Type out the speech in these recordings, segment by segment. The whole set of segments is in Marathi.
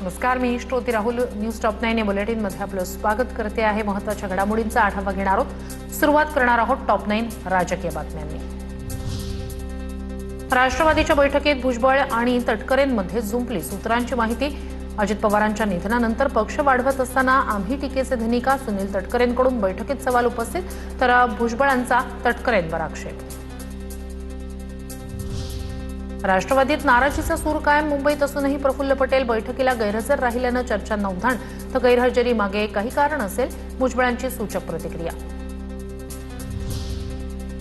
नमस्कार, मी श्रोती राहुल. न्यूज टॉप 9 या बुलेटिन मध्ये आपलं स्वागत करते आहे. महत्त्वाच्या घडामोडींचा आढावा घेणार आहोत. सुरुवात करणार आहोत टॉप 9 राजकीय बातम्यांनी. राष्ट्रवादीच्या बैठकीत भुजबळ आणि तटकरेंमध्ये जुंपली सूत्रांची माहिती. अजित पवारांच्या निधनानंतर पक्ष वाढवत असताना आम्ही टीकेचे धनिका सुनील तटकरेंकडून बैठकीत सवाल उपस्थित, तर भुजबळांचा तटकरेंवर आक्षेप. राष्ट्रवादीत नाराजीचा सूर कायम. मुंबईत असूनही प्रफुल्ल पटेल बैठकीला गैरहजर राहिल्यानं चर्चांना उधाण, तर गैरहजेरी मागे काही कारण असेल, भुजबळांची सूचक प्रतिक्रिया.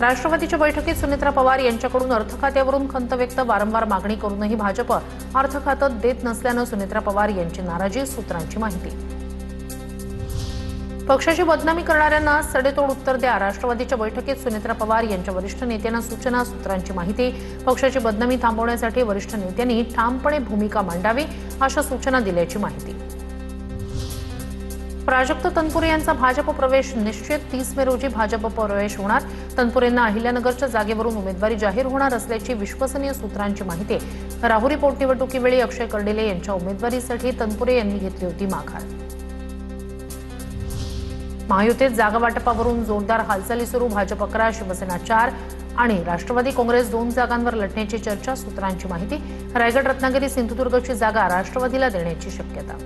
राष्ट्रवादीच्या बैठकीत सुनेत्रा पवार यांच्याकडून अर्थ खात्यावरून खंत व्यक्त. वारंवार मागणी करूनही भाजप अर्थ खातं देत नसल्यानं सुनेत्रा पवार यांची नाराजी, सूत्रांची माहिती. पक्षाची बदनामी करणाऱ्यांना सडेतोड उत्तर द्या. राष्ट्रवादीच्या बैठकीत सुनेत्रा पवार यांच्या वरिष्ठ नेत्यांना सूचना, सूत्रांची माहिती. पक्षाची बदनामी थांबवण्यासाठी वरिष्ठ नेत्यांनी ठामपणे भूमिका मांडावी, अशा सूचना दिल्याची माहिती. प्राजक्त तनपुरे यांचा भाजप प्रवेश निश्चित. 30 मे रोजी भाजप प्रवेश होणार. तनपुरेंना अहिल्यानगरच्या जागेवरून उमेदवारी जाहीर होणार असल्याची विश्वसनीय सूत्रांची माहिती. राहुरी पोटनिवडणुकीवेळी अक्षय कर्डिले यांच्या उमेदवारीसाठी तनपुरे यांनी घेतली होती माघार. महायुतीत जागा वाटपावरून जोरदार हालचाली सुरू. भाजप 11, शिवसेना 4 आणि राष्ट्रवादी काँग्रेस 2 जागांवर लढण्याची चर्चा, सूत्रांची माहिती. रायगड, रत्नागिरी, सिंधुदुर्गची जागा राष्ट्रवादीला देण्याची शक्यता.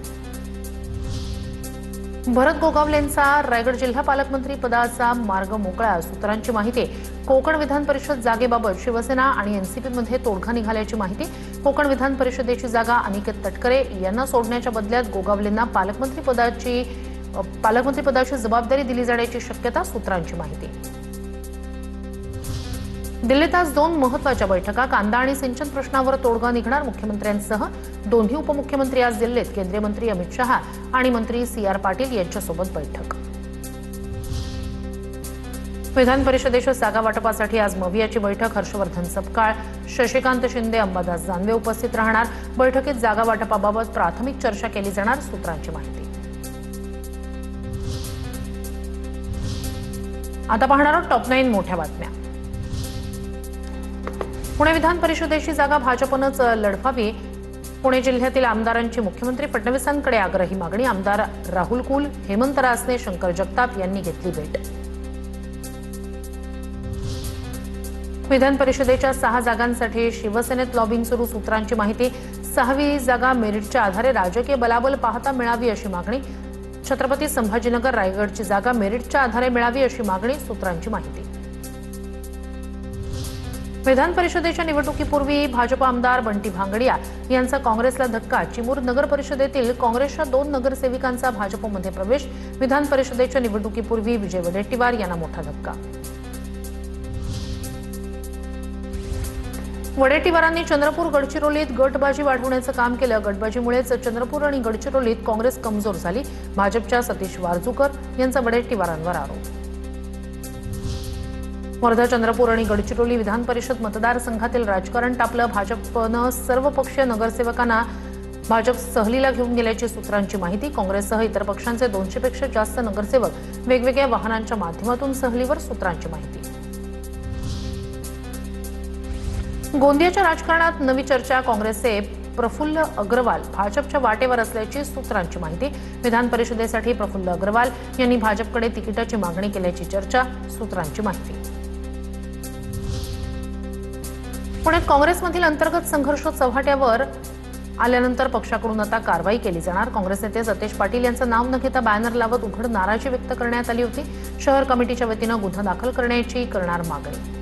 भरत गोगावलेंचा रायगड जिल्हा पालकमंत्री पदाचा मार्ग मोकळा, सूत्रांची माहिती. कोकण विधान परिषद जागेबाबत शिवसेना आणि एनसीपीमध्ये तोडगा निघाल्याची माहिती. कोकण विधान परिषदेची जागा अनिकेत तटकरे यांना सोडण्याच्या बदल्यात गोगावलेंना पालकमंत्रीपदाची जबाबदारी दिली जाण्याची शक्यता, सूत्रांची माहिती. दिल्लीत आज 2 महत्त्वाच्या बैठका. कांदा आणि सिंचन प्रश्नावर तोडगा निघणार. मुख्यमंत्र्यांसह दोन्ही उपमुख्यमंत्री आज दिल्लीत. केंद्रीय मंत्री अमित शहा आणि मंत्री CR पाटील यांच्यासोबत बैठक. विधान परिषदेच्या जागा वाटपासाठी आज मवियाची बैठक. हर्षवर्धन सपकाळ, शशिकांत शिंदे, अंबादास दानवे उपस्थित राहणार. बैठकीत जागा वाटपाबाबत प्राथमिक चर्चा केली जाणार, सूत्रांची माहिती. आता पाहणार आहोत टॉप 9 मोठ्या बातम्या. पुणे विधान परिषदेची जागा भाजपनंच लढवावी. पुणे जिल्ह्यातील आमदारांची मुख्यमंत्री फडणवीसांकडे आग्रही मागणी. आमदार राहुल कुल, हेमंत रासने, शंकर जगताप यांनी घेतली भेट. विधान परिषदेच्या 6 जागांसाठी शिवसेनेत लॉबिंग सुरू, सूत्रांची माहिती. 6वी जागा मेरिटच्या आधारे राजकीय बलाबल पाहता मिळावी, अशी मागणी. छत्रपती संभाजीनगर, रायगडची जागा मेरिटच्या आधारे मिळावी, अशी मागणी, सूत्रांची माहिती. विधान परिषदेच्या निवडणुकीपूर्वी भाजप आमदार बंटी भांगडिया यांचा काँग्रेसला धक्का. चिमूर नगर परिषदेतील काँग्रेसच्या 2 नगरसेविकांचा भाजपमध्ये प्रवेश. विधान परिषदेच्या निवडणुकीपूर्वी विजय वडेट्टीवार यांना मोठा धक्का. वडेट्टीवारांनी चंद्रपूर, गडचिरोलीत गटबाजी वाढवण्याचं काम केलं. गटबाजीमुळेच चंद्रपूर आणि गडचिरोलीत काँग्रेस कमजोर झाली. भाजपच्या सतीश वारजूकर यांचा वडेट्टीवारांवर आरोप. वर्धा, चंद्रपूर आणि गडचिरोली विधान परिषद मतदारसंघातील राजकारण तापलं. भाजपनं सर्वपक्षीय नगरसेवकांना भाजप सहलीला घेऊन गेल्याची सूत्रांची माहिती. काँग्रेससह इतर पक्षांचे 200 पेक्षा जास्त नगरसेवक वेगवेगळ्या वाहनांच्या माध्यमातून सहलीवर, सूत्रांची माहिती. गोंदियाच्या राजकारणात नवी चर्चा. काँग्रेसचे प्रफुल्ल अग्रवाल भाजपच्या वाटेवर असल्याची सूत्रांची माहिती. विधान परिषदेसाठी प्रफुल्ल अग्रवाल यांनी भाजपकडे तिकिटाची मागणी केल्याची चर्चा, सूत्रांची माहिती. पुण्यात काँग्रेसमधील अंतर्गत संघर्ष चव्हाट्यावर आल्यानंतर पक्षाकडून आता कारवाई केली जाणार. काँग्रेस नेते सतेज पाटील यांचं नाव न घेता बॅनर लावत उघड नाराजी व्यक्त करण्यात आली होती. शहर कमिटीच्या वतीनं गुन्हा दाखल करण्याची करणार मागणी.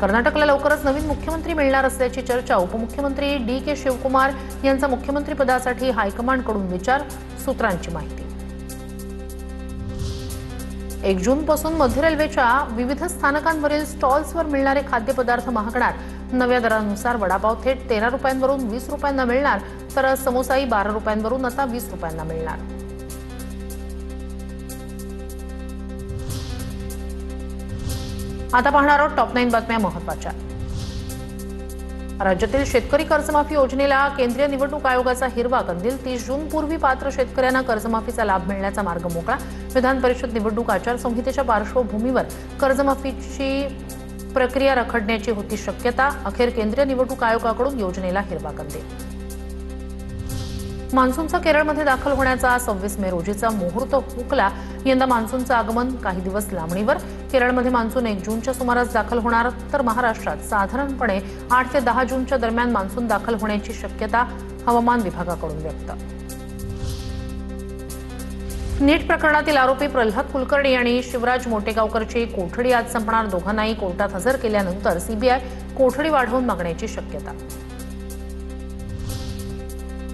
कर्नाटकला लवकरच नवीन मुख्यमंत्री मिळणार असल्याची चर्चा. उपमुख्यमंत्री DK शिवकुमार यांचा मुख्यमंत्रीपदासाठी हायकमांडकडून विचार, सूत्रांची माहिती. 1 जूनपासून मध्य रेल्वेच्या विविध स्थानकांवरील स्टॉल्सवर मिळणारे खाद्यपदार्थ महागणार. नव्या दरानुसार वडापाव थेट 13 रुपयांवरून 20 रुपयांना मिळणार, तर समोसाही 12 रुपयांवरून आता 20 रुपयांना मिळणार. आता पाहणार आहोत टॉप 9 बातम्या महत्त्वाच्या. राज्यातील शेतकरी कर्जमाफी योजनेला केंद्रीय निवडणूक आयोगाचा हिरवा कंदील. 30 जून पूर्वी पात्र शेतकऱ्यांना कर्जमाफीचा लाभ मिळण्याचा मार्ग मोकळा. विधान परिषद निवडणूक आचारसंहितेच्या पार्श्वभूमीवर कर्जमाफीची प्रक्रिया रखडण्याची होती शक्यता. अखेर केंद्रीय निवडणूक आयोगाकडून योजनेला हिरवा कंदील. मान्सूनचा केरळमध्ये दाखल होण्याचा 26 मे रोजीचा मुहूर्त हुकला. यंदा मान्सूनचं आगमन काही दिवस लांबणीवर. केरळमध्ये मान्सून 1 जूनच्या सुमारास दाखल होणार, तर महाराष्ट्रात साधारणपणे 8 ते 10 जूनच्या दरम्यान मान्सून दाखल होण्याची शक्यता हवामान विभागाकडून व्यक्त. नीट प्रकरणातील आरोपी प्रल्हाद कुलकर्णी आणि शिवराज मोटेगावकरची कोठडी आज संपणार. दोघांनाही कोर्टात हजर केल्यानंतर सीबीआय कोठडी वाढवून मागण्याची शक्यता.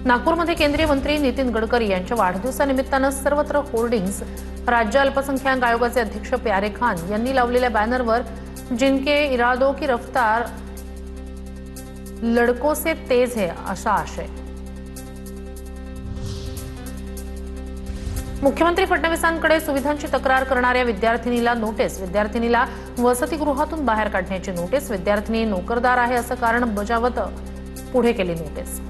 नागपूरमध्ये केंद्रीय मंत्री नितीन गडकरी यांच्या वाढदिवसानिमित्तानं सर्वत्र होर्डिंग्स. राज्य अल्पसंख्याक आयोगाचे अध्यक्ष प्यारे खान यांनी लावलेल्या बॅनरवर जिनके इरादों की रफ्तार लडको से तेज है असा आशय. मुख्यमंत्री फडणवीसांकडे सुविधांची तक्रार करणाऱ्या विद्यार्थिनीला नोटीस. विद्यार्थिनीला वसतिगृहातून बाहेर काढण्याची नोटीस. विद्यार्थिनी नोकरदार आहे असं कारण बजावत पुढे केली नोटीस.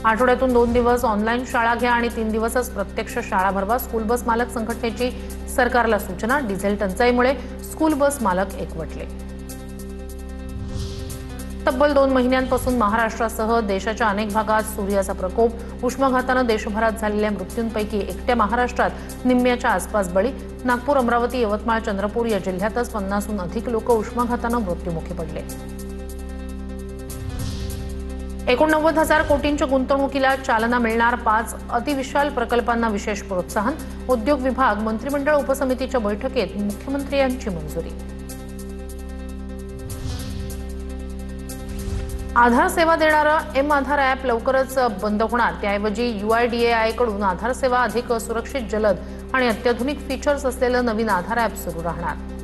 आठवड्यातून 2 दिवस ऑनलाईन शाळा घ्या आणि 3 दिवसच प्रत्यक्ष शाळा भरवा. स्कूल बस मालक संघटनेची सरकारला सूचना. डिझेल टंचाईमुळे स्कूल बस मालक एकवटले. तब्बल 2 महिन्यांपासून महाराष्ट्रासह देशाच्या अनेक भागात सूर्याचा प्रकोप. उष्माघातानं देशभरात झालेल्या मृत्यूंपैकी एकट्या महाराष्ट्रात निम्म्याच्या आसपास बळी. नागपूर, अमरावती, यवतमाळ, चंद्रपूर या जिल्ह्यातच 50हून अधिक लोक उष्माघातानं मृत्युमुखी पडले. 89,000 कोटींच्या गुंतवणुकीला चालना मिळणार. 5 अतिविशाल प्रकल्पांना विशेष प्रोत्साहन. उद्योग विभाग मंत्रिमंडळ उपसमितीच्या बैठकीत मुख्यमंत्र्यांची मंजुरी. आधार सेवा देणारं एम-आधार ॲप लवकरच बंद होणार. त्याऐवजी UIDAI कडून आधार सेवा अधिक सुरक्षित, जलद आणि अत्याधुनिक फीचर्स असलेलं नवीन आधार ॲप सुरू राहणार.